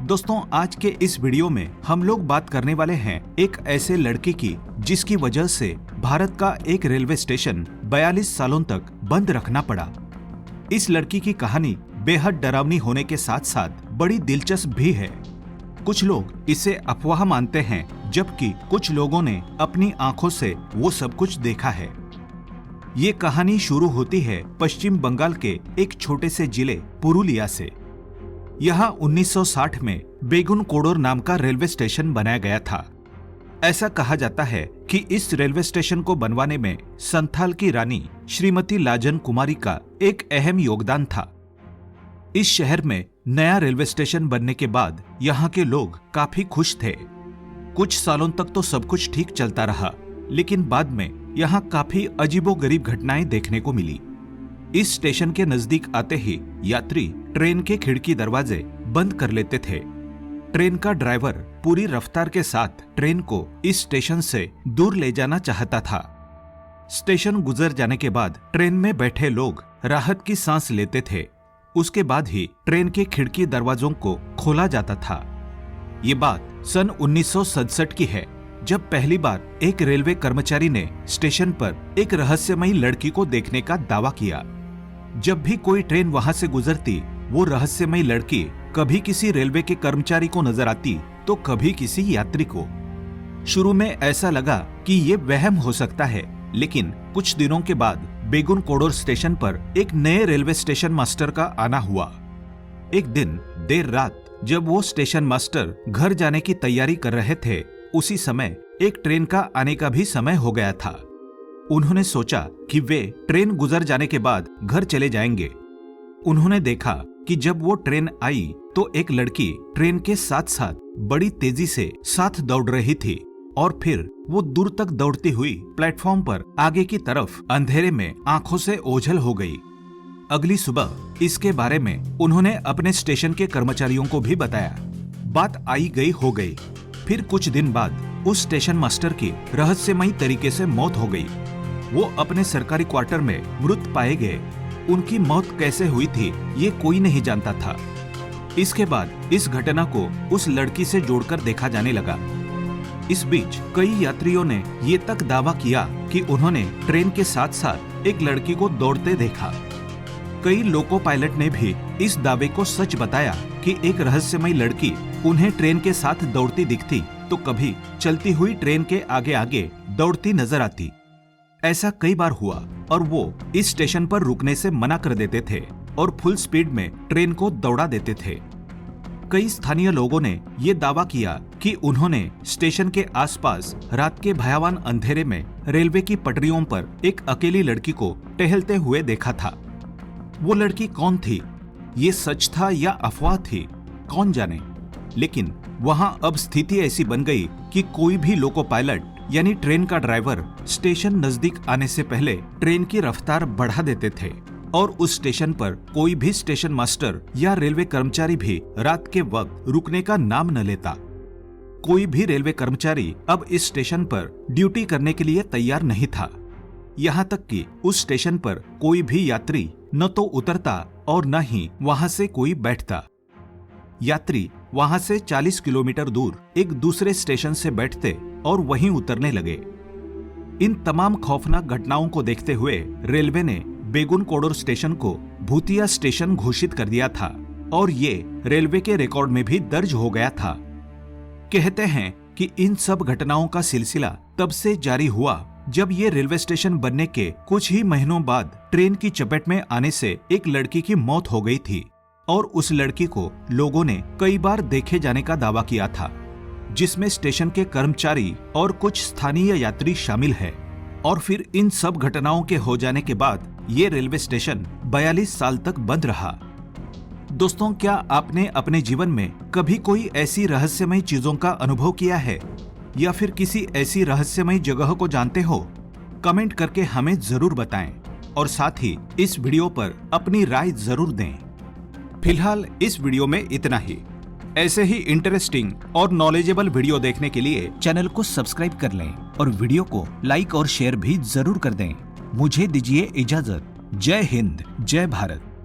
दोस्तों, आज के इस वीडियो में हम लोग बात करने वाले हैं एक ऐसे लड़के की जिसकी वजह से भारत का एक रेलवे स्टेशन 42 सालों तक बंद रखना पड़ा। इस लड़की की कहानी बेहद डरावनी होने के साथ साथ बड़ी दिलचस्प भी है। कुछ लोग इसे अफवाह मानते हैं, जबकि कुछ लोगों ने अपनी आंखों से वो सब कुछ देखा है। ये कहानी शुरू होती है पश्चिम बंगाल के एक छोटे से जिले पुरुलिया से। यहाँ 1960 में बेगुन कोडोर नाम का रेलवे स्टेशन बनाया गया था। ऐसा कहा जाता है कि इस रेलवे स्टेशन को बनवाने में संथाल की रानी श्रीमती लाजन कुमारी का एक अहम योगदान था। इस शहर में नया रेलवे स्टेशन बनने के बाद यहाँ के लोग काफी खुश थे। कुछ सालों तक तो सब कुछ ठीक चलता रहा, लेकिन बाद में यहाँ काफी अजीबोगरीब घटनाएं देखने को मिली। इस स्टेशन के नजदीक आते ही यात्री ट्रेन के खिड़की दरवाजे बंद कर लेते थे। ट्रेन का ड्राइवर पूरी रफ्तार के साथ ट्रेन को इस स्टेशन से दूर ले जाना चाहता था। स्टेशन गुजर जाने के बाद ट्रेन में बैठे लोग राहत की सांस लेते थे। उसके बाद ही ट्रेन के खिड़की दरवाजों को खोला जाता था। ये बात सन 1967 की है, जब पहली बार एक रेलवे कर्मचारी ने स्टेशन पर एक रहस्यमयी लड़की को देखने का दावा किया। जब भी कोई ट्रेन वहां से गुजरती, वो रहस्यमयी लड़की कभी किसी रेलवे के कर्मचारी को नजर आती तो कभी किसी यात्री को। शुरू में ऐसा लगा कि ये वहम हो सकता है, लेकिन कुछ दिनों के बाद बेगुन कोडोर स्टेशन पर एक नए रेलवे स्टेशन मास्टर का आना हुआ। एक दिन देर रात जब वो स्टेशन मास्टर घर जाने की तैयारी कर रहे थे, उसी समय एक ट्रेन का आने का भी समय हो गया था। उन्होंने सोचा कि वे ट्रेन गुजर जाने के बाद घर चले जाएंगे। उन्होंने देखा कि जब वो ट्रेन आई तो एक लड़की ट्रेन के साथ साथ बड़ी तेजी से साथ दौड़ रही थी और फिर वो दूर तक दौड़ती हुई प्लेटफॉर्म पर आगे की तरफ अंधेरे में आंखों से ओझल हो गई। अगली सुबह इसके बारे में उन्होंने अपने स्टेशन के कर्मचारियों को भी बताया। बात आई गई हो गई। फिर कुछ दिन बाद उस स्टेशन मास्टर की रहस्यमयी तरीके से मौत हो गई। वो अपने सरकारी क्वार्टर में मृत पाए गए। उनकी मौत कैसे हुई थी ये कोई नहीं जानता था। इसके बाद इस घटना को उस लड़की से जोड़कर देखा जाने लगा। इस बीच कई यात्रियों ने ये तक दावा किया कि उन्होंने ट्रेन के साथ साथ एक लड़की को दौड़ते देखा। कई लोको पायलट ने भी इस दावे को सच बताया कि एक रहस्यमयी लड़की उन्हें ट्रेन के साथ दौड़ती दिखती तो कभी चलती हुई ट्रेन के आगे आगे दौड़ती नजर आती। ऐसा कई बार हुआ और वो इस स्टेशन पर रुकने से मना कर देते थे और फुल स्पीड में ट्रेन को दौड़ा देते थे। कई स्थानीय लोगों ने ये दावा किया कि उन्होंने स्टेशन के आसपास रात के भयावह अंधेरे में रेलवे की पटरियों पर एक अकेली लड़की को टहलते हुए देखा था। वो लड़की कौन थी, ये सच था या अफवाह थी, कौन जाने। लेकिन वहां अब स्थिति ऐसी बन गई कि कोई भी लोको पायलट यानी ट्रेन का ड्राइवर स्टेशन नजदीक आने से पहले ट्रेन की रफ्तार बढ़ा देते थे और उस स्टेशन पर कोई भी स्टेशन मास्टर या रेलवे कर्मचारी भी रात के वक्त रुकने का नाम न लेता। कोई भी रेलवे कर्मचारी अब इस स्टेशन पर ड्यूटी करने के लिए तैयार नहीं था। यहाँ तक कि उस स्टेशन पर कोई भी यात्री न तो उतरता और न ही वहां से कोई बैठता। यात्री वहां से 40 किलोमीटर दूर एक दूसरे स्टेशन से बैठते और वहीं उतरने लगे। इन तमाम खौफनाक घटनाओं को देखते हुए रेलवे ने बेगुन कोडोर स्टेशन को भूतिया स्टेशन घोषित कर दिया था और ये रेलवे के रिकॉर्ड में भी दर्ज हो गया था। कहते हैं कि इन सब घटनाओं का सिलसिला तब से जारी हुआ जब ये रेलवे स्टेशन बनने के कुछ ही महीनों बाद ट्रेन की चपेट में आने से एक लड़की की मौत हो गई थी और उस लड़की को लोगों ने कई बार देखे जाने का दावा किया था, जिसमें स्टेशन के कर्मचारी और कुछ स्थानीय यात्री शामिल है। और फिर इन सब घटनाओं के हो जाने के बाद ये रेलवे स्टेशन 42 साल तक बंद रहा। दोस्तों, क्या आपने अपने जीवन में कभी कोई ऐसी रहस्यमयी चीजों का अनुभव किया है या फिर किसी ऐसी रहस्यमयी जगह को जानते हो? कमेंट करके हमें जरूर बताएं और साथ ही इस वीडियो पर अपनी राय जरूर दें। फिलहाल इस वीडियो में इतना ही। ऐसे ही इंटरेस्टिंग और नॉलेजेबल वीडियो देखने के लिए चैनल को सब्सक्राइब कर लें और वीडियो को लाइक और शेयर भी जरूर कर दें। मुझे दीजिए इजाजत। जय हिंद, जय भारत।